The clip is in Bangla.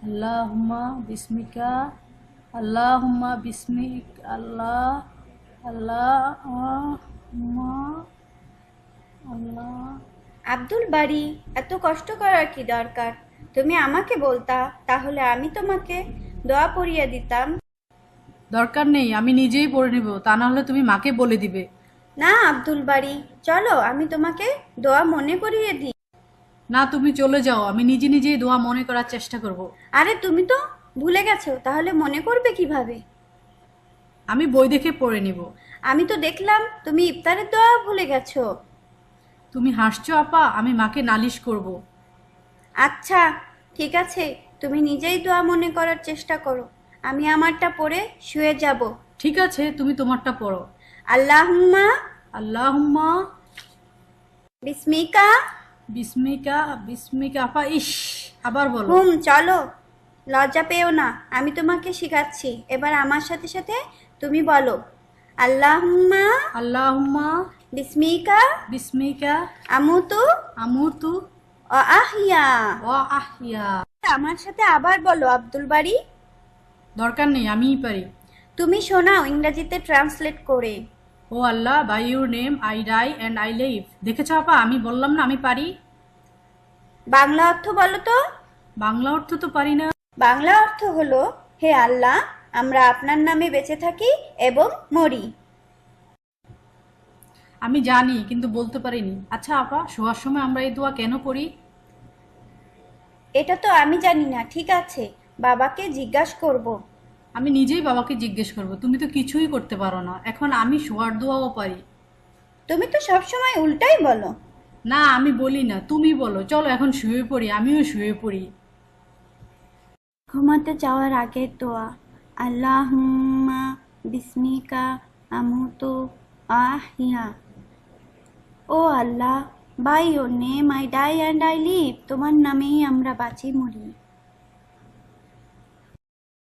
আল্লাহুম্মা বিসমিকা, আল্লাহুম্মা বিসমিক, আল্লাহুম্মা, আল্লাহ। আব্দুল বারী, এত কষ্ট করার কি দরকার? তুমি আমাকে বলতা, তাহলে আমি তোমাকে দোয়া পড়িয়ে দিতাম। দরকার নেই, আমি নিজেই পড়ে নেব, তা না হলে তুমি মাকে বলে দিবে। না আব্দুল বারী, চলো আমি তোমাকে দোয়া মনে করিয়ে দিই। না, তুমি চলে যাও, আমি নিজে নিজেই দোয়া মনে করার চেষ্টা করব। আরে তুমি তো ভুলে গেছো, তাহলে মনে করবে কিভাবে? আমি বই দেখে পড়ে নিব। আমি তো দেখলাম তুমি ইফতারের দোয়া ভুলে গেছো। তুমি হাসছো আপা, আমি মাকে নালিশ করব। আচ্ছা, ঠিক আছে, তুমি নিজেই দোয়া মনে করার চেষ্টা করো, আমি আমারটা পড়ে শুয়ে যাব। ঠিক আছে, তুমি তোমারটা পড়ো। আল্লাহুম্মা আল্লাহুম্মা বিসমিকা। বিসমিকা, বিসমিকা আপা, ইস, আবার বলো। চলো, লজ্জা পেও না, আমি তোমাকে শিখাচ্ছি, এবার আমার সাথে সাথে তুমি বলো। আল্লাহুম্মা আল্লাহুম্মা বিসমিকা বিসমিকা আমুতু আমুতু ও আহিয়া। ওয়া আহিয়া। আমার সাথে আবার বলো আব্দুল বারী। দরকার নেই, আমিই পারি। তুমি শোনাও ইংরেজিতে ট্রান্সলেট করে। O Allah, by your name I die and I live. দেখেছো আপা, আমি বললাম না আমি পারি। বাংলা অর্থ বলো তো। বাংলা অর্থ তো পারি না। বাংলা অর্থ হলো, হে আল্লাহ, আমরা আপনার নামে বেঁচে থাকি এবং মরি। আমি জানি, কিন্তু বলতে পারিনি। আচ্ছা আপা, শোয়ার সময় আমরা এই দোয়া কেন করি? এটা তো আমি জানি না, ঠিক আছে, বাবাকে জিজ্ঞাসা করব। আমি নিজেই বাবাকে জিজ্ঞেস করব, তুমি তো কিছুই করতে পারো না, এখন আমি শোয়ার দোয়াও পারি। তুমি তো সবসময় উল্টাই বলো। না, আমি বলি না, তুমি বলো। চলো এখন শুয়ে পড়ি, আমিও শুয়ে পড়ি। ঘুমাতে যাওয়ার আগের দোয়া। আল্লাহুম্মা বিসমিকা আমুতু আহিয়া। O Allah, by your name I die and I live. তোমার নামেই আমরা বাঁচি মরি।